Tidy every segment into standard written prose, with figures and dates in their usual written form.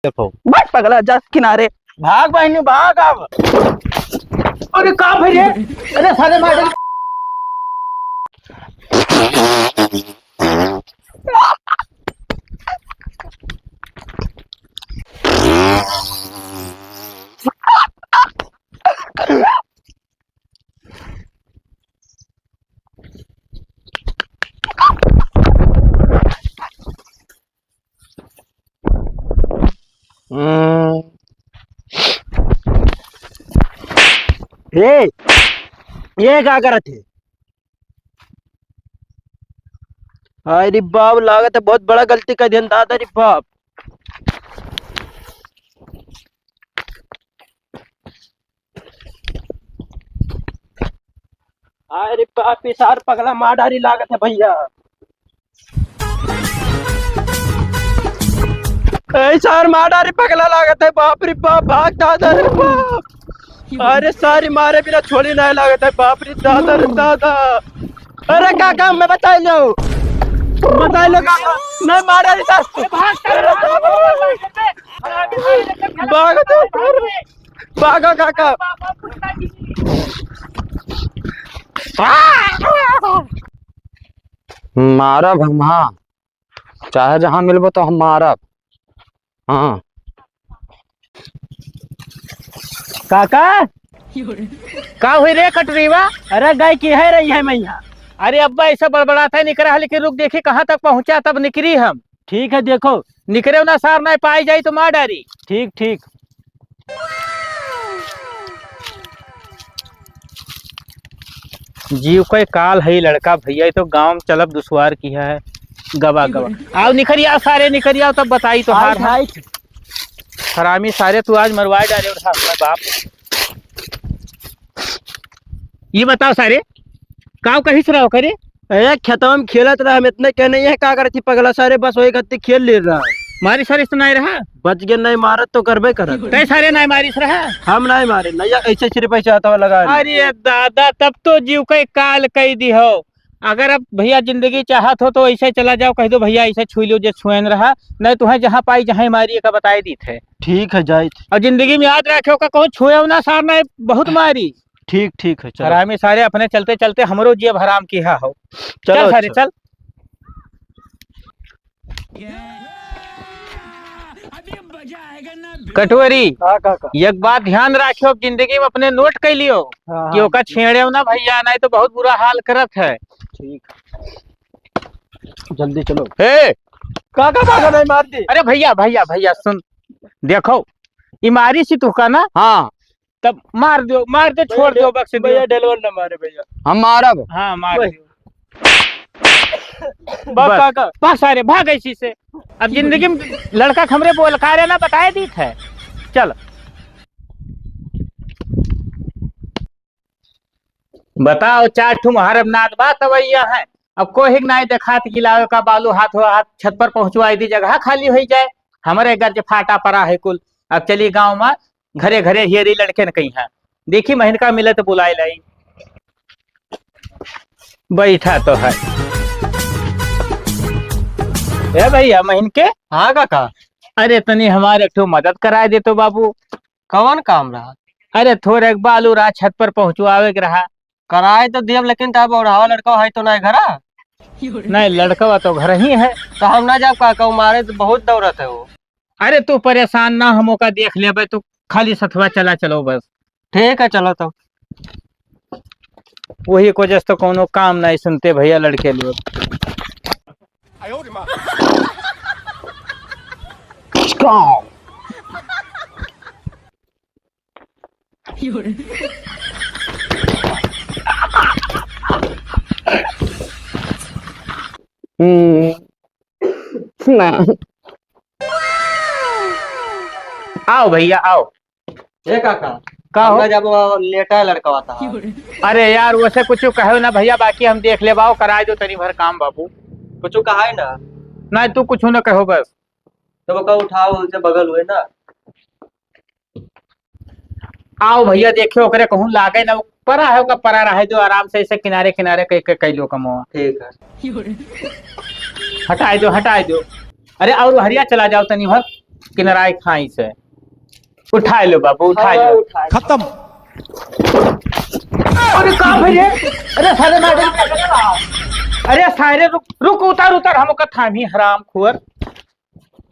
देखो बट पगला जा किनारे भाग बहनी भाग अब। अरे का भाई रे, अरे सारे मार ये क्या करत है? अरे बाप लागत है बहुत बड़ा गलती का ध्यान दादा रे बाप। अरे बाप सार पगला मार डारी लागत है भैया। सार मार डारी पगला लागत है बाप रे बाप। भाग दादा रे बाप। अरे सारी मारे बिना छोड़ी नहीं लागत है बाप रे दादा रे दादा। अरे काका मैं बता लो काका नहीं मारा रे सार। भागो काका। मारब हम, हाँ चाहे जहाँ मिलबो तो हम मारब। हाँ काका का हुई रे कटरीवा? अरे गाय की है रही है मैया। अरे अब्बा ऐसा बड़बड़ाता है निकरा है, लेकिन रुक देखी कहाँ तक पहुंचा तब निकरी हम। ठीक है देखो। निकरे ना सार ना पाई जाई तो मार डारी। ठीक ठीक। जीव कोई काल है लड़का भैया, तो गांव में चलब दुश्वार की है। गवा गवा आओ निकरिया सारे निकरिया तब बताई तो हार है। हरामी सारे तू आज मरवाए डाले उठा बाप। ये बताओ सारे काव कहीं से रहो करे? अरे खेतवा में खेलत रहा हम इतने क्या नहीं है का करती पगला सारे बस वही गत्ती खेल ले रहा है। मारी सारे तो नहीं रहा। बच गए नहीं मारत तो करबे करत। तय सारे नहीं मारिस रहा। हम नहीं मारे नहीं ऐसे सिर्फ पैसा आता लगा। अरे दादा तब तो जीव के काल कह दी हो। अगर अब भैया जिंदगी चाहत हो तो ऐसे चला जाओ, कह दो भैया ऐसे छू लो जो छुएन रहा। नहीं तुम्हें जहाँ पाई जहाँ मारिए का बताए दी थे। ठीक है जाए। और जिंदगी में याद रखो का कहूँ छुए ना सारना बहुत मारी। ठीक ठीक है चलो। हरामी सारे अपने चलते चलते हमरो जेब हराम की हो। चल सारे चल। कटवरी एक बात ध्यान रखियो, जिंदगी में अपने नोट कर लियो कि ओका छेड़े ना भैया, नहीं तो बहुत बुरा हाल करत है। ठीक जल्दी चलो। हे काका काका नहीं मार दी। अरे भैया भैया भैया सुन देखो इमारी सी तुका ना। हाँ तब मार दो छोड़ दो बक्स भैया डेलवर न मारे भैया। हम मारब। हाँ मार दो। काका बस सारे भाग इसी से। अब जिंदगी में लड़का खमरे बोल कार्य ना बताए दी थे। चल बताओ चार ठुम हरब नाथ बात अवैया है। अब कोई नहीं देखात गिलावे का बालू हाथ हो हाथ छत पर पहुंचवाई दी, जगह खाली हो जाए। हमारे घर जो फाटा पड़ा है कुल। अब चली गांव में घरे घरे हियरी लड़के न कहीं है। देखी महीन का मिले तो बुलाई लाई। बैठा तो है ए भैया महीन के। हाँ काका। अरे तनी हमारे एक मदद कराए दे तो बाबू। कौन काम रहा? अरे थोड़े बालू रहा छत पर पहुंचवावे के रहा। कराए तो देव लेकिन तब ओढ़ावा लड़का है तो नहीं घरा। नहीं लड़का तो घर ही है। तो हम ना जाब काका मारे तो बहुत दौड़त है वो। अरे तू परेशान ना हमो का देख ले भाई, तू खाली सथवा चला चलो बस। ठीक है चलो तो। वही को जस तो कोनो काम नहीं सुनते भैया लड़के लोग। आओ भैया आओ। ये काका का हो? जब लेटा है लड़का आता है। अरे यार वैसे कुछ कहो ना भैया, बाकी हम देख ले बाओ कराए दो तनी भर काम बाबू। कुछ कहा है ना। नहीं तू कुछ ना कहो बस। तो वो का उठाओ उनसे बगल हुए ना। आओ भैया देखियो ओकरे कहूं लागे ना परा है का परा रहे दो आराम से ऐसे किनारे किनारे कई लो कमो। ठीक है हटाए दो। अरे और हरिया चला जाओ तनी भर। किनराई खाई से उठा लो बाबू उठा लो। खत्म। अरे कहाँ भैया? अरे सारे मैडम, अरे सारे रुक रुक, उतर उतर, हमको थामी हराम खुअर।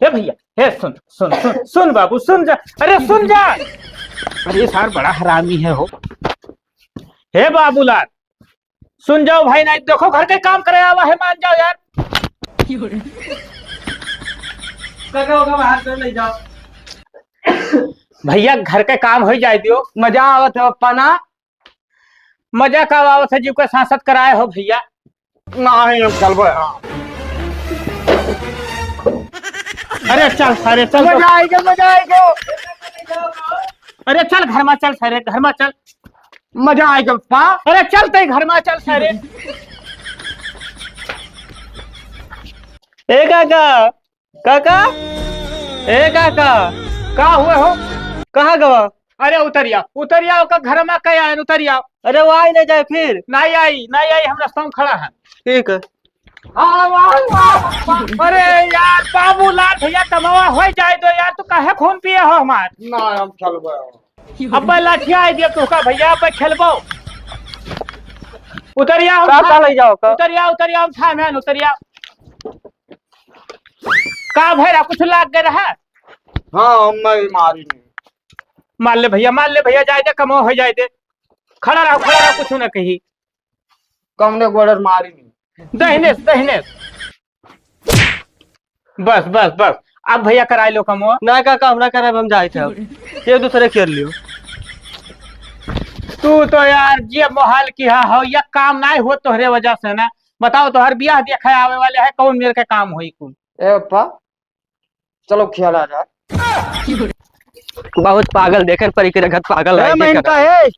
हे भैया, हे सुन सुन सुन सुन बाबू, सुन जा, अरे सुन जा। अरे सार बड़ा हरामी है हो। हे बाबूलाल सुन जाओ भाई, नहीं देखो घर के काम करे आवा है, मान जाओ यार। ले जाओ भैया घर के काम हो जाए दियो। मजा आवत है पप्पा ना? मजा का आवत है, जीव के सांसद कराए हो भैया। नहीं हम चलबो। अरे चल सारे चल, मजा आएगा मजा आएगा। अरे चल घर में चल सारे, घर में चल, मजा आएगा पप्पा। अरे चलते घर में चल सारे। ए काका, काका, ए काका, का हुए हो? कहाँ गवा? अरे उतरिया उतरिया का घर में कहीं आए, उतरिया। अरे वो आई नहीं जाए फिर? नहीं आई नहीं आई, हम रास्ता में खड़ा है। ठीक है। अरे यार बाबूलाल भैया कमावा हो जाए तो यार, तू काहे खून पिए हो हमार? ना हम चलबो। अब लाठिया आई दिया तू का भैया, अब खेलबो। उतरिया काका ले जाओ का। उतरिया उतरिया, उठा मैन उतरिया। का भैया कुछ लाग गया रहा? हाँ मैं मारी नहीं। मान ले भैया जाए दे, कमो हो जाए दे। खड़ा रहो कुछ न कही। कमने गोड़र मारी नहीं। दहने दहने, बस बस बस, अब भैया कराए लो कमो। ना काका हमरा करे, हम जाए थे अब। ये दूसरे खेल लियो। तू तो यार ये मोहाल किया हो, ये काम नहीं हो तोहरे वजह से ना। बताओ तो हर बियाह देखे आवे वाले है, कौन मेरे के काम होई कुल? ए पप्पा चलो खेला जाए। बहुत पागल देखन परी के रखत पागल है का है।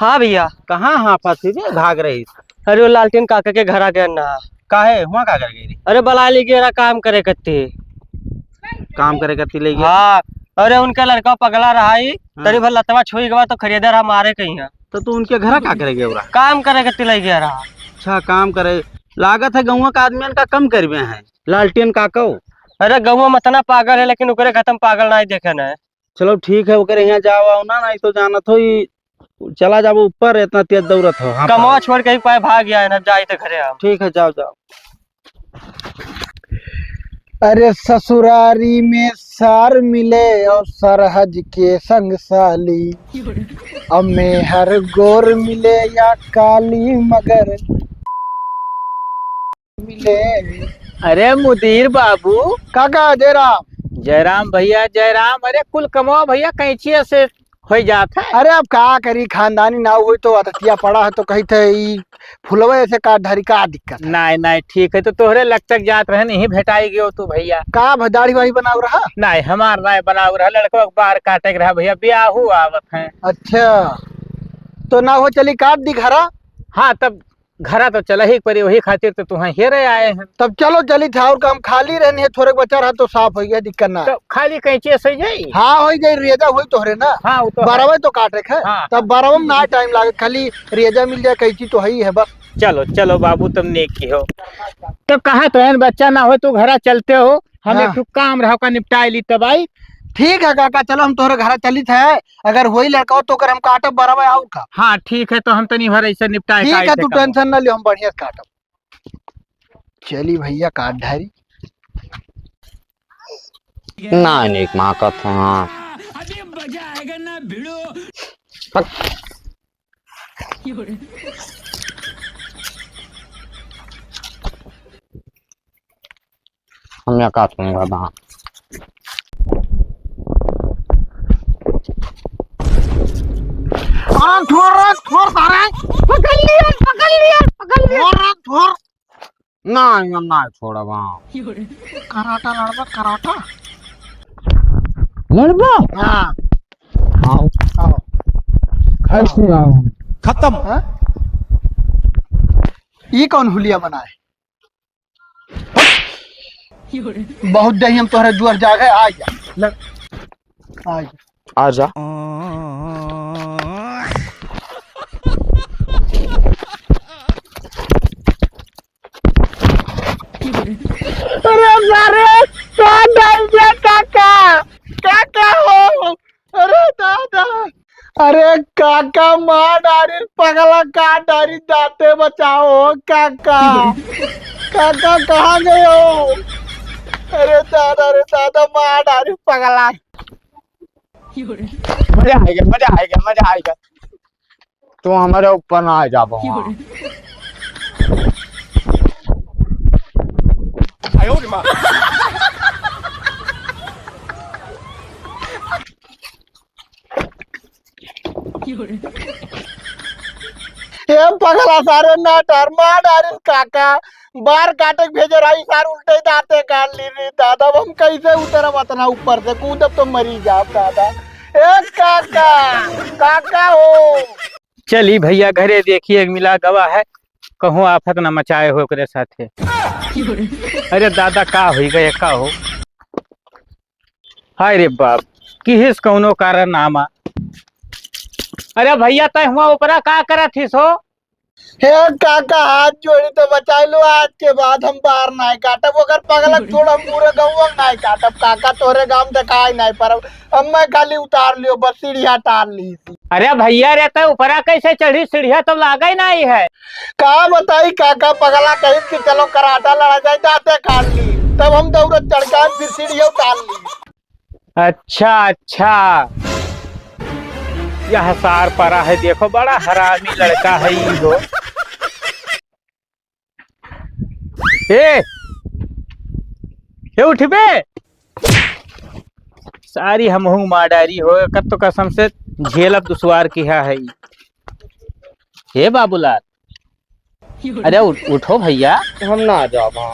हाँ भैया। कहाँ हाँ पासी रे भाग रही? अरे वो लालटेन काका के घर आ गया ना। काहे हुआ का कर गई? अरे बला ली गया काम करे करती। काम करे करती ले गया। हाँ अरे उनका लड़का पगला रहा ही, तरी भर लतवा छुई गवा तो खरीदे रहा मारे कहीं। तो तू उनके घर का करे गया? काम करे करती ले गया रहा। अच्छा काम करे, लागत है गाँव का आदमी का कम करवे है लालटेन काका। अरे गौवा मतना पागल है, लेकिन ओकरे खत्म पागल नहीं देखे न। चलो ठीक है, ओकरे यहाँ जाओ ना, नहीं तो जाना तो ही चला जाओ ऊपर, इतना तेज दौड़त हो। हाँ, कमवा छोड़ के ही पाए भाग गया है ना, जाए तो घरे हम। ठीक है जाओ जाओ। अरे ससुरारी में सार मिले और सरहज के संग साली, अब में हर गोर मिले या काली मगर मिले। अरे मुदीर बाबू। काका जयराम। जयराम भैया जयराम। अरे कुल कमाओ भैया, कैंची से हो जाता है। अरे अब का करी, खानदानी ना हुई तो अतिया पड़ा है तो कही थे फुलवे ऐसे काट धरी का दिक्कत। नहीं नहीं ठीक है, तो तोहरे लगतक जात रहे, नहीं भेटाई गयो तू भैया। का दाढ़ी वाड़ी बनाऊ रहा? नहीं हमार नहीं बनाऊ रहा, लड़को बाहर काटे के रहा भैया, ब्याह आवत है। अच्छा तो ना हो चली काट दी घरा। हाँ तब घरा तो चला ही पड़ी, वही खातिर तो तुम हेरे आए हैं। तब चलो चली था, और काम खाली रहनी है, थोड़े बचा रहा तो साफ हो गया, दिक्कत ना। तो खाली कैंची से जाई। हाँ हो गई, रेजा हुई तोहरे ना। हाँ वो तो है। बारहवे तो काटे है। हाँ। तब बारहवे में ना टाइम लागे, खाली रेजा मिल जाए, कैची तो है ही है बस। चलो चलो बाबू तुम नेक की हो। तब कहा तो है बच्चा ना हो तो घरा चलते हो, हम हाँ। एक काम रहा का निपटाई ली तब आई। ठीक है काका, चलो हम तोहरे घर चली थे, अगर वही लड़का हो तो कर हम काटब बारहवे आओ का। हाँ ठीक है, तो हम तनी भर ऐसे निपटाए। ठीक है तू टेंशन ना ले, हम बढ़िया से काटब। चली भैया काट धारी। नहीं माँ का था। हाँ हम यहाँ काटूंगा ना। नहीं हम ना छोड़ा वहाँ। कराटा लड़बा, कराटा लड़बा। हाँ आओ आओ। ऐसे आओ। खत्म। हाँ? ये कौन हुलिया बनाए? बहुत दही हम तोहरे दुआर जा गए, आ जा आ जा। आजा। अरे मारे काका। अरे काका माँ डारी पगला का डारी दाते बचाओ काका। काका कहाँ गए हो? अरे दादा माँ डारी पगला। मजा आएगा तू हमारे ऊपर ना आ जा बहुआ। ये पगला सारे नाटर माँ डारी काका बार काटे के भेजे रही सार उल्टे दाते काट ली रही दादा। अब हम कैसे उतरब अतना ऊपर से? कूदब तो मरी जाओ दादा। ए काका काका हो। चली भैया घरे देखिए मिला गवा है कहूँ आफत न मचाए हो ओकरे साथे। अरे दादा का हो गए का हो? हाय रे बाप किस कौनो कारण नामा। अरे भैया तय हुआ ऊपरा का करत थिस हो? हे काका हाथ जोड़ी तो बचा लो। आज के बाद हम बाहर नहीं काटब। अगर पगलक थोड़ा पूरे गाँव नहीं काटब काका। तोरे गाँव दिखाई नहीं पर अब मैं खाली उतार लियो बस सीढ़िया तार ली थी। अरे भैया रे तय ऊपरा कैसे चढ़ी? सीढ़िया तो लागा ही नहीं है। का बताई काका पगला कही कि चलो कराटा लड़ा जाए दाते काट ली। तब हम दौड़त चढ़का फिर सीढ़िया उतार ली। अच्छा यह सार परा है देखो बड़ा हरामी लड़का है ये। ये उठ बे सारी हमहू माडारी हो कब तो कसम से झेलब दुश्वार किया है। हे बाबूलाल अरे उठो भैया। हम ना जा बा।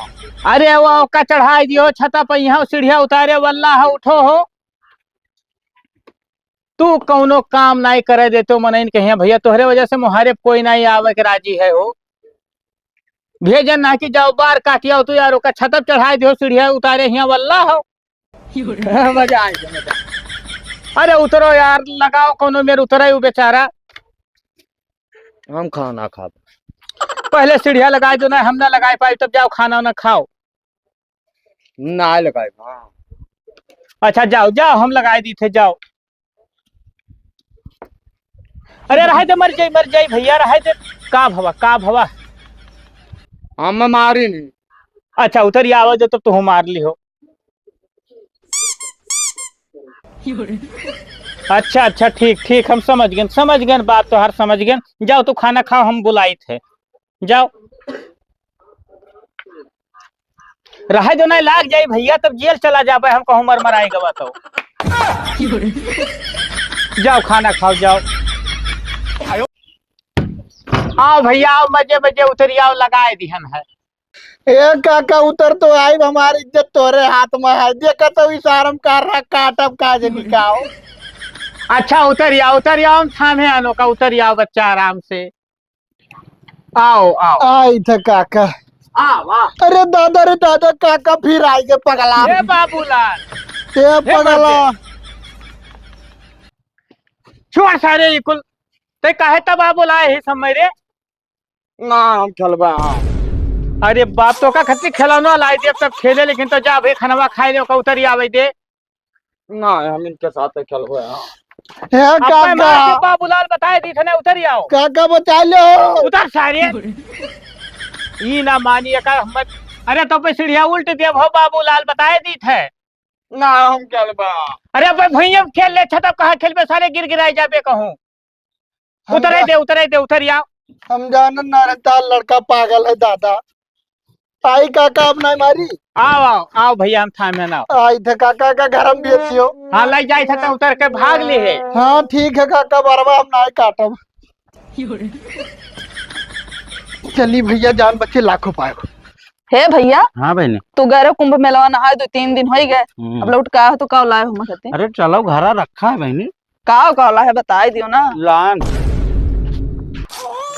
अरे वो का चढ़ाई दियो छता पर यहाँ सीढ़िया उतारे वल्ला है उठो हो। तू कौनो काम नहीं करे देते मन कहिए भैया तोहरे वजह से मुहारे कोई नहीं आवे के राजी है हो। भेजन ना कि जाओ बार काटिया तू यार का छतप चढ़ाई दियो सीढ़िया उतारे यहाँ वल्ला हो। मजा आएगा। अरे उतरो यार लगाओ कोनो मेरे उतरे बेचारा। हम खाना खा पहले सीढ़िया लगाए दो ना हम ना लगाए पाए तब जाओ खाना ना खाओ। ना लगाए। अच्छा जाओ हम लगाए दी थे जाओ। अरे रहे दे मर जाई भैया रहे दे। का भवा हम मारी नहीं। अच्छा उतर आवाज तो तू मार ली हो। अच्छा ठीक हम समझ गए बात तो हर समझ गए। जाओ तू खाना खाओ हम बुलाई थे जाओ। रहे दो ना लाग जाई भैया तब जेल चला जाबे हम कहूँ मर आएगा तो। जाओ खाना खाओ जाओ। आओ भैया आओ मजे उतरी आओ लगाए दिहन है। ए काका उतर तो आई हमारी इज्जत तोरे हाथ में है। देखा तो इशारम कर रहा काटब काज निकाओ। अच्छा उतर आओ हम थामे आनो का उतर आओ बच्चा आराम से। आओ आई था काका। आओ। अरे दादा काका फिर आई के पगला। ए बाबूलाल ए पगला छोड़ सारे कुल ते काहे तब बाबूलाल है सब मेरे। ना हम खेलबा। अरे बाप तो का खत्ती खिलौना लाई दे तब खेले लेकिन तो जा भाई खानवा खाए दे का उतरी आवे दे। ना हम इनके साथ खेलबे। हे काका बाबूलाल बताए दी थे उतर आओ। काका बचा लो। उतर सारे ई ना मानिए का हम। अरे तो पे सीढ़िया उल्ट दे हो बाबूलाल बताए दी थे। ना हम खेलबा। अरे भैया खेल ले छत कहा खेलबे सारे गिराए जाबे कहूँ। उतर दे उतर आओ। हम जानन ना रहता लड़का पागल है दादा। आई काका अब नहीं मारी। आओ भैया हम थामे ना। आई थे काका का घर हम बेचियो। हाँ लग जाए था उतर के भाग ले है। हाँ ठीक है काका बरवा हम नहीं काटब। चली भैया जान बच्चे लाखों पाए। हे भैया हाँ बहनी तू गए कुंभ मेलवा नहाए 2-3 दिन हो गए। अब लौट का तो का लाए हम कहते अरे चलो घरा रखा है बहनी। का ला है बताए दियो ना। लान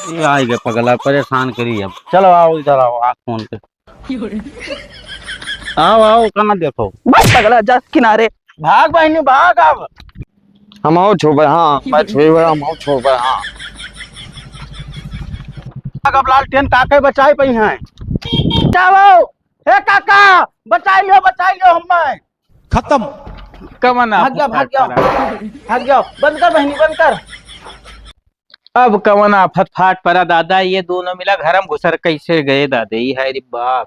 ये आएगा पगला परेशान करी। अब चलो आओ इधर आओ आँख फोन पे। आओ कना देखो बस पगला जा किनारे भाग बहनी भाग। अब हम आओ छोबे। हाँ मैं छोबे हम आओ छोबे। हाँ अब लालटेन काके बचाए पई हैं। जाओ हे काका बचाई लियो हमें। खत्म। कवन भाग जाओ भाग जाओ भाग जाओ, बंद कर बहनी बंद कर। अब कवन आफत फाट पड़ा दादा, ये दोनों मिला घर में घुसर कैसे गए दादा, ही है रे बाप।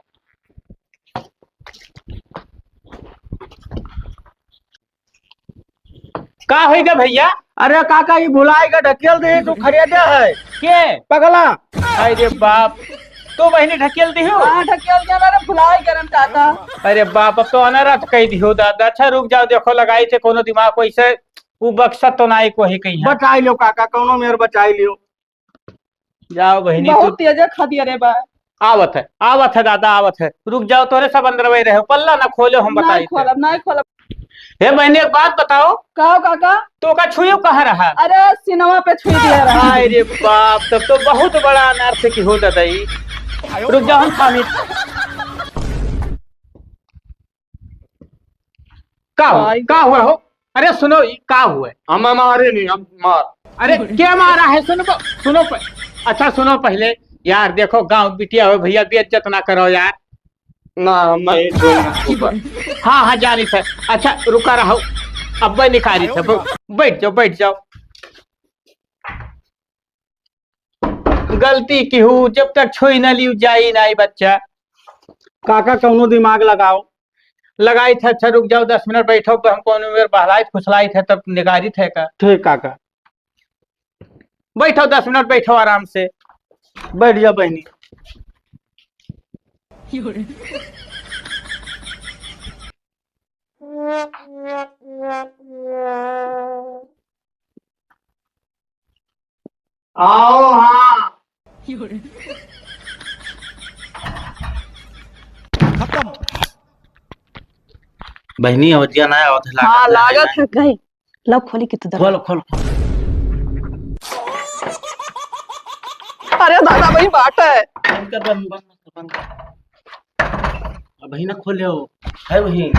का होगा भैया? अरे काका ये भुलाएगा ढकेल दे, तू खरीदा है के पगला। अरे बाप, तो बहनी ढकेल दी हो? हाँ ढकेल दिया मेरे, भुलाई करम चाचा। अरे बाप, अब तो अनरथ कह दी हो दादा। अच्छा रुक जाओ, देखो लगाई थे कोनो दिमाग को ऐसे, वो बक्सत तो ना को ही कहीं है। बचाई लियो काका, कौनो मेरे बचाई लियो। जाओ बहनी बहुत तू। तेज खा दिया रे बा। आवत है दादा आवत है, रुक जाओ, तोरे सब अंदर वही रहे, पल्ला ना खोलो, हम बताई थे। नहीं खोलब। हे बहनी एक बात बताओ, कहो काका। तो का छुयो कहाँ रहा? अरे सिनेमा पे छुई दिया रहा। अरे बाप, तब तो बहुत बड़ा अनर्थ की हो दादा ही। रुक जाओ, हम थामी का हुआ हो? अरे सुनो, का हुआ? हम मारे नहीं, हम मार। अरे क्या मारा है? सुनो अच्छा सुनो पहले यार, देखो गांव बिटिया हो भैया, बेइज्जत ना करो यार। ना मैं छोड़ूंगा। हाँ जानी सर। अच्छा रुका रहो, अब निकाली थे, बैठ जाओ। गलती की हूँ, जब तक छोई न ली जाई नहीं बच्चा। काका कौनो दिमाग लगाओ। लगाई थे। अच्छा रुक जाओ, 10 मिनट बैठो, हम कौन बहलाई फुसलाई थे तब निगारी थे का। ठीक काका, बैठो 10 मिनट बैठो आराम से। बैठ जा बहनी। आओ हाँ। बहनी अवधिया ना आवत है। हाँ लागत है गई। लब खोली के तो खोल खोल। अरे दादा भाई बाट है। बंद कर बंद कर। अब बहनी ना खोले हो है वही।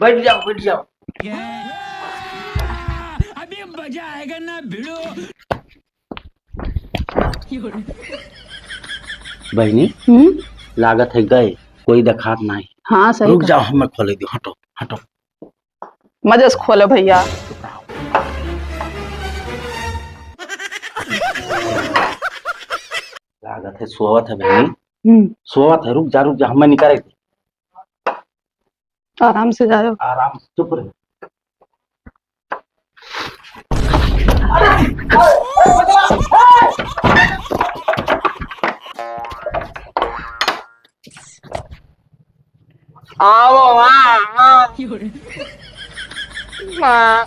बैठ जाओ। अभी मजा आएगा ना भिड़ो। बहनी लागत है गए, कोई दिखात नहीं। हाँ सही। रुक जाओ, हमें खोले दो। हटो मजे से खोलो भैया। लागत है सोवत है बहनी, सोवत है। रुक जा हमें निकाले। आराम से जाओ। आराम से, चुप रहे। आओ हाँ।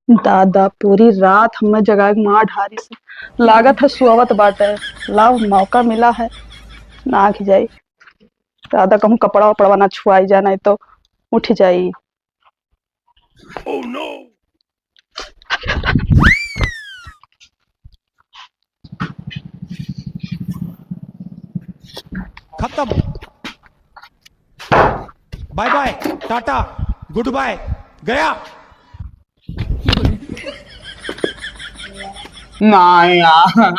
दादा पूरी रात हमें जगह मार ढारी से लागत है सुअवत बाटे। लाओ मौका मिला है ना आखी जाई। दादा कहूँ कपड़ा वपड़ा ना छुआई जा, नहीं तो उठ जाई। Oh no! खत्म। Bye bye, tata, goodbye, गया। नहीं यार,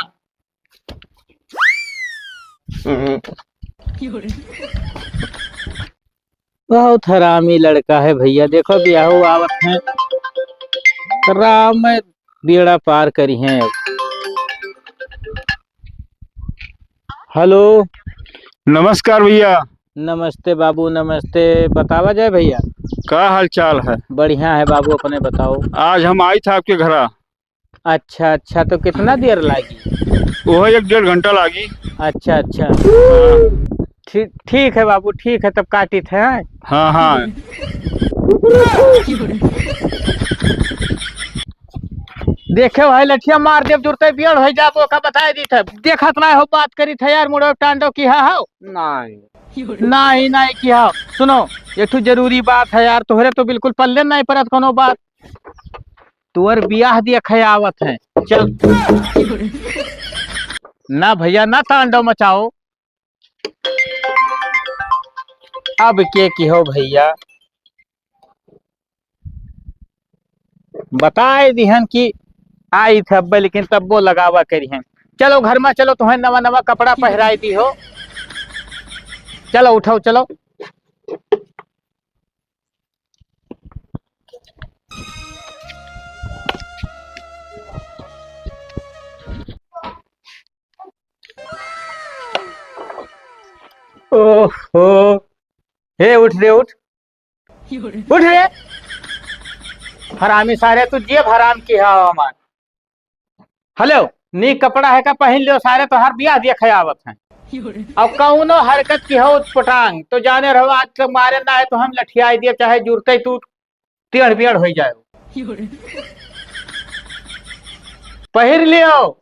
बहुत हरामी लड़का है भैया। देखो ब्याह आवत है, राम बेड़ा पार करी है। हेलो नमस्कार भैया। नमस्ते बाबू नमस्ते। बतावा जाए भैया, क्या हाल चाल है? बढ़िया है बाबू, अपने बताओ। आज हम आई था आपके घर। अच्छा अच्छा, तो कितना देर लागी? वो 1-1.5 घंटा लागी। अच्छा अच्छा, ठीक है बाबू, ठीक है, तब काटी थे। हाँ देखे भाई लठिया मार देव जुड़ते बियर हो जाबो का बताए दी थे। देखत ना हो, बात करी थे यार, मुड़ो टांडो की हा हो। नहीं नहीं नहीं किया सुनो, एक ठो जरूरी बात है यार, तोहरे तो बिल्कुल पल्ले नहीं परत कोनो बात। तुअर बियाह दिया खयावत है, चल ना भैया ना तांडव मचाओ। अब के की हो भैया, बताए दिहन कि आई थब्बे लेकिन तब वो लगावा करी हैं। चलो घर में चलो, तुम्हें नवा नवा कपड़ा पहराई दी हो, चलो उठाओ चलो। ओहो, हे उठ रे उठ, उठ रे हरामी सारे, तू जेब हराम की है हमार। हेलो, नी कपड़ा है का पहन लियो सारे, तो हर बियाह दिया खयावत है। अब कौनो हरकत की हो पटांग तो जाने रहो, आज तक मारे ना है तो हम लठियाई दिए, चाहे जुड़ते तू टेढ़ बियड़ हो जाए। पहिर लियो।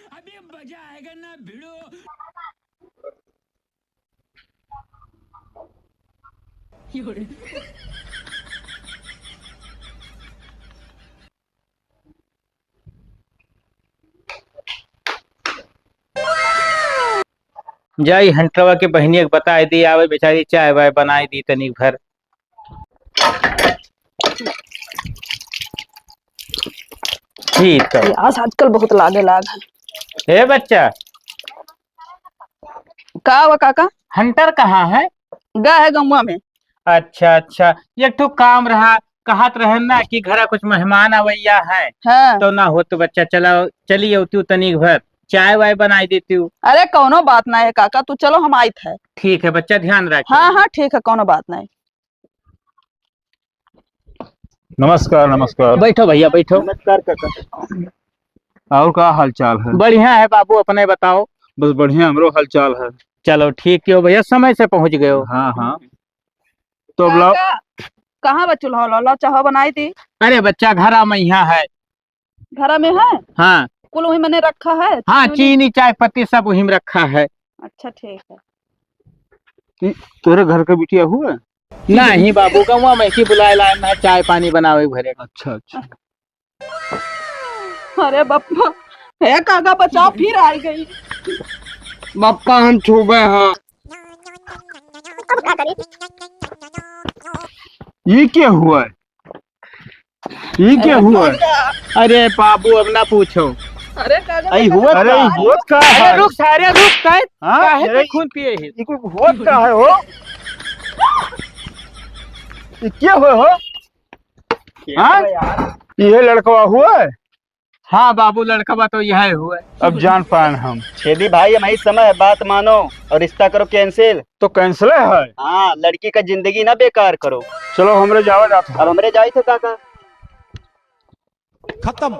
अभी मजा आएगा ना भिड़ो। जाई हंटरवा के बहनी के बताए दी, आवे बेचारी चाय वाय बनाई दी तनिक भर। ठीक है। प्यास आजकल बहुत लागे लाग है। हे बच्चा, का वा काका? हंटर कहाँ है? गा है गमुआ में। अच्छा अच्छा, एक ठो काम रहा, कहत रहे ना कि घरा कुछ मेहमान अवैया है, हाँ। तो ना हो तो बच्चा चला चली अवतू तनिक भर चाय वाय बनाई देती हूँ। अरे कौनो बात ना है काका, तू चलो हम आई थे। ठीक है बच्चा, ध्यान रख। हाँ हाँ ठीक है, कौनो बात नहीं। नमस्कार नमस्कार। बैठो भैया बैठो। नमस्कार काका। और का हाल चाल है? बढ़िया है बाबू, अपने बताओ। बस बढ़िया, हमरो हाल चाल है। चलो ठीक हो भैया, समय से पहुंच गए हो। हाँ हाँ, तो अब लाओ। काका, कहाँ बचुल हो? लो चाहो बनाई थी। अरे बच्चा घरा में यहाँ है। घर में है? हाँ कुल वही मैंने रखा है। हाँ, चीनी चाय पत्ती सब वहीं में रखा है। अच्छा ठीक है। तेरे घर का बिटिया हुआ? नहीं बाबू, गवा में की बुलाए लाए ना, चाय पानी बनावे भरे। अच्छा अच्छा। अरे बप्पा, हे काका बचाओ, फिर आ गई। बप्पा हम छुबे हैं। ये क्या हुआ है? ये क्या हुआ है? अरे बाबू अब ना पूछो। अरे काका, अरे हुआ का अरे है? रुक सारे रुक, हाँ? काहे अरे तो खून पिए है। ये कोई हुआ का है हो? ये क्या हुआ हो? हाँ? ये लड़का हुआ है? हाँ बाबू, लड़का तो यह हुआ है। अब जान पाए हम। छेदी भाई, हमारी समय है, बात मानो और रिश्ता करो कैंसिल। तो कैंसिल है? हाँ, लड़की का जिंदगी ना बेकार करो। चलो हमरे जावा जाता। अब हमरे जाए थे काका। खत्म।